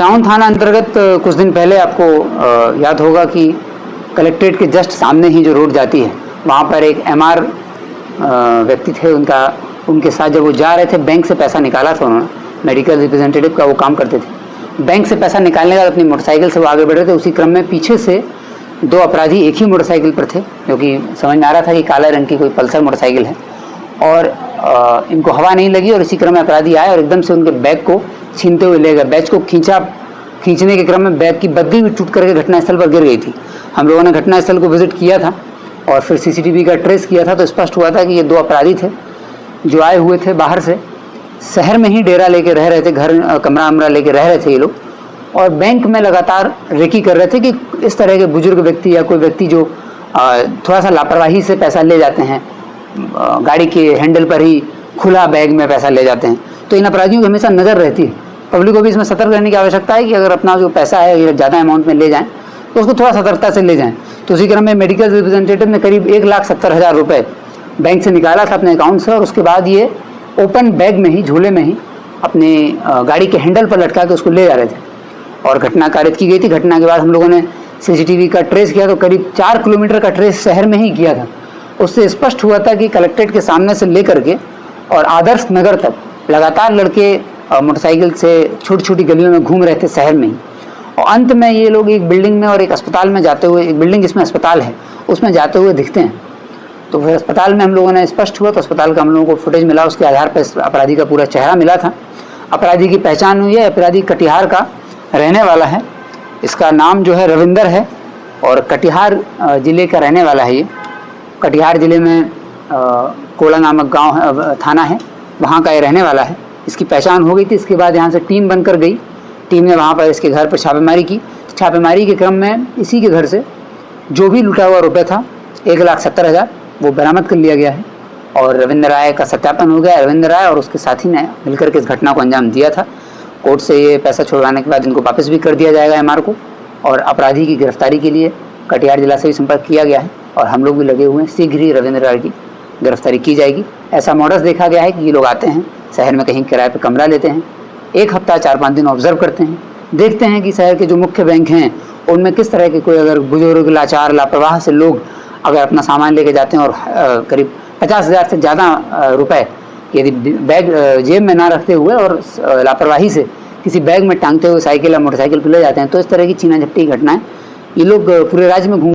Town थाना अंतर्गत कुछ दिन पहले आपको याद होगा कि कलेक्ट्रेट के जस्ट सामने ही जो रोड जाती है वहाँ पर एक एमआर व्यक्ति थे, उनके साथ जब वो जा रहे थे, बैंक से पैसा निकाला था उन्होंने, मेडिकल रिप्रेजेंटेटिव का वो काम करते थे। बैंक से पैसा निकालने के बाद अपनी मोटरसाइकिल से वो आगे बढ़ रहे थे। उसी क्रम में पीछे से दो अपराधी एक ही मोटरसाइकिल पर थे, क्योंकि समझ में आ रहा था कि काला रंग की कोई पल्सर मोटरसाइकिल है, और इनको हवा नहीं लगी और इसी क्रम में अपराधी आए और एकदम से उनके बैग को छीनते हुए ले गए। बैग को खींचने के क्रम में बैग की बद्दी भी टूट करके घटनास्थल पर गिर गई थी। हम लोगों ने घटनास्थल को विजिट किया था और फिर सीसीटीवी का ट्रेस किया था, तो स्पष्ट हुआ था कि ये दो अपराधी थे जो आए हुए थे बाहर से, शहर में ही डेरा लेके रह रहे थे, घर कमरा अमरा लेके रह रहे थे ये लोग, और बैंक में लगातार रेकी कर रहे थे कि इस तरह के बुजुर्ग व्यक्ति या कोई व्यक्ति जो थोड़ा सा लापरवाही से पैसा ले जाते हैं, गाड़ी के हैंडल पर ही खुला बैग में पैसा ले जाते हैं, तो इन अपराधियों की हमेशा नज़र रहती है। पब्लिक को भी इसमें सतर्क रहने की आवश्यकता है कि अगर अपना जो पैसा है ये ज़्यादा अमाउंट में ले जाएं तो उसको थोड़ा सतर्कता से ले जाएं। तो उसी क्रम में मेडिकल रिप्रेजेंटेटिव ने करीब 1,70,000 रुपये बैंक से निकाला था अपने अकाउंट से, और उसके बाद ये ओपन बैग में ही, झोले में ही अपने गाड़ी के हैंडल पर लटका के उसको ले जा रहे थे और घटना कारित की गई थी। घटना के बाद हम लोगों ने सीसीटीवी का ट्रेस किया तो करीब 4 किलोमीटर का ट्रेस शहर में ही किया था। उससे स्पष्ट हुआ था कि कलेक्ट्रेट के सामने से लेकर के और आदर्श नगर तक लगातार लड़के मोटरसाइकिल से छोटी छोटी गलियों में घूम रहे थे शहर में ही, और अंत में ये लोग एक बिल्डिंग में और एक अस्पताल में जाते हुए, एक बिल्डिंग जिसमें अस्पताल है उसमें जाते हुए दिखते हैं। तो फिर अस्पताल में हम लोगों ने स्पष्ट हुआ तो अस्पताल का हम लोगों को फुटेज मिला, उसके आधार पर अपराधी का पूरा चेहरा मिला था। अपराधी की पहचान हुई है, अपराधी कटिहार का रहने वाला है, इसका नाम जो है रविंदर है और कटिहार ज़िले का रहने वाला है। ये कटिहार ज़िले में कोला नामक गांव थाना है, वहाँ का ये रहने वाला है। इसकी पहचान हो गई थी। इसके बाद यहाँ से टीम बनकर गई, टीम ने वहाँ पर इसके घर पर छापेमारी की। छापेमारी के क्रम में इसी के घर से जो भी लूटा हुआ रुपये था 1,70,000 वो बरामद कर लिया गया है और रविंद्र राय का सत्यापन हो गया। रविंद्र राय और उसके साथी ने मिलकर के इस घटना को अंजाम दिया था। कोर्ट से ये पैसा छुड़वाने के बाद इनको वापस भी कर दिया जाएगा एमआर को, और अपराधी की गिरफ्तारी के लिए कटिहार जिला से भी संपर्क किया गया है और हम लोग भी लगे हुए हैं। शीघ्र ही रविंद्र राय की गिरफ्तारी की जाएगी। ऐसा मॉडस देखा गया है कि ये लोग आते हैं, शहर में कहीं किराए पर कमरा लेते हैं, एक हफ्ता 4-5 दिन ऑब्जर्व करते हैं, देखते हैं कि शहर के जो मुख्य बैंक हैं उनमें किस तरह के कोई अगर बुजुर्ग, लाचार, लापरवाह से लोग अगर अपना सामान लेके जाते हैं और करीब 50,000 से ज़्यादा रुपए यदि बैग जेब में ना रखते हुए और लापरवाही से किसी बैग में टांगते हुए साइकिल या मोटरसाइकिल पर ले जाते हैं, तो इस तरह की छीना झपटी घटनाएं ये लोग पूरे राज्य में घूम